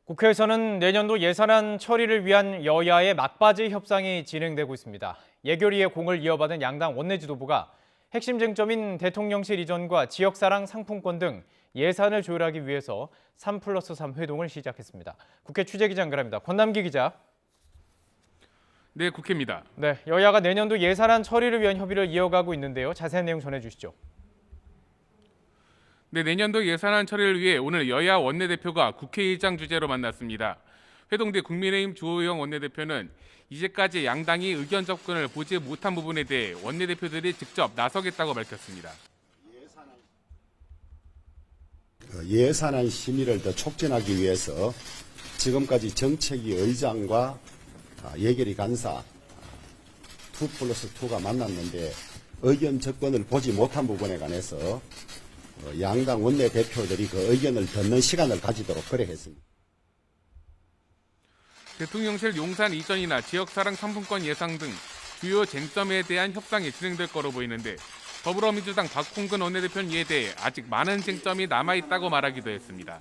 국회에서는 내년도 예산안 처리를 위한 여야의 막바지 협상이 진행되고 있습니다. 예결위의 공을 이어받은 양당 원내지도부가 핵심 쟁점인 대통령실 이전과 지역사랑 상품권 등 예산을 조율하기 위해서 3+3 회동을 시작했습니다. 국회 취재기자 연결합니다. 권남기 기자. 네, 국회입니다. 네, 여야가 내년도 예산안 처리를 위한 협의를 이어가고 있는데요. 자세한 내용 전해주시죠. 네, 내년도 예산안 처리를 위해 오늘 여야 원내대표가 국회의장 주재로 만났습니다. 회동 뒤 국민의힘 주호영 원내대표는 이제까지 양당이 의견 접근을 보지 못한 부분에 대해 원내대표들이 직접 나서겠다고 밝혔습니다. 예산안 심의를 더 촉진하기 위해서 지금까지 정책위 의장과 예결위 간사 2+2가 만났는데 의견 접근을 보지 못한 부분에 관해서 양당 원내대표들이 그 의견을 듣는 시간을 가지도록 그래 했습니다. 대통령실 용산 이전이나 지역사랑 상품권 예상 등 주요 쟁점에 대한 협상이 진행될 거로 보이는데 더불어민주당 박홍근 원내대표는 이에 대해 아직 많은 쟁점이 남아있다고 말하기도 했습니다.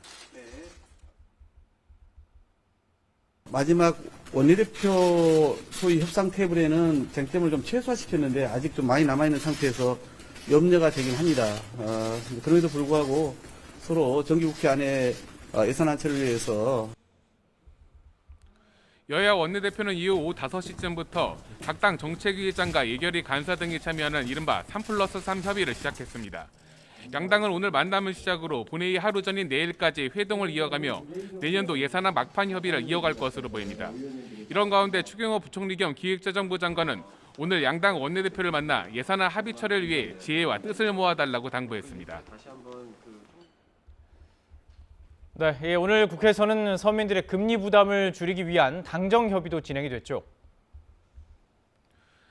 마지막 원내대표 소위 협상 테이블에는 쟁점을 좀 최소화시켰는데 아직 좀 많이 남아있는 상태에서 염려가 되긴 합니다. 그럼에도 불구하고 서로 정기국회 안에 예산안 처리를 위해서 여야 원내대표는 이후 오후 5시쯤부터 각 당 정책위의장과 예결위 간사 등이 참여하는 이른바 3+3 협의를 시작했습니다. 양당은 오늘 만남을 시작으로 본회의 하루 전인 내일까지 회동을 이어가며 내년도 예산안 막판 협의를 이어갈 것으로 보입니다. 이런 가운데 추경호 부총리 겸 기획재정부 장관은 오늘 양당 원내대표를 만나 예산안 합의 처리를 위해 지혜와 뜻을 모아달라고 당부했습니다. 네, 오늘 국회에서는 서민들의 금리 부담을 줄이기 위한 당정 협의도 진행이 됐죠.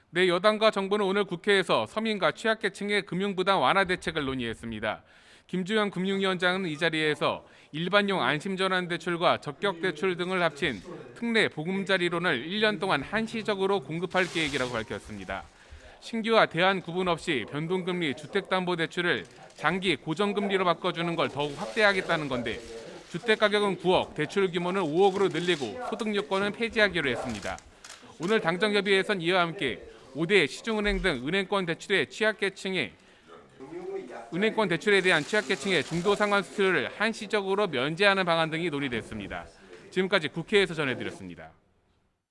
네, 여당과 정부는 오늘 국회에서 서민과 취약계층의 금융부담 완화 대책을 논의했습니다. 김주현 금융위원장은 이 자리에서 일반용 안심전환대출과 적격대출 등을 합친 특례 보금자리론을 1년 동안 한시적으로 공급할 계획이라고 밝혔습니다. 신규와 대안 구분 없이 변동금리 주택담보대출을 장기 고정금리로 바꿔주는 걸 더욱 확대하겠다는 건데 주택가격은 9억, 대출 규모는 5억으로 늘리고 소득요건은 폐지하기로 했습니다. 오늘 당정협의회에선 이와 함께 5대 시중은행 등 은행권 대출에 대한 취약계층의 중도 상환 수수료를 한시적으로 면제하는 방안 등이 논의됐습니다. 지금까지 국회에서 전해드렸습니다.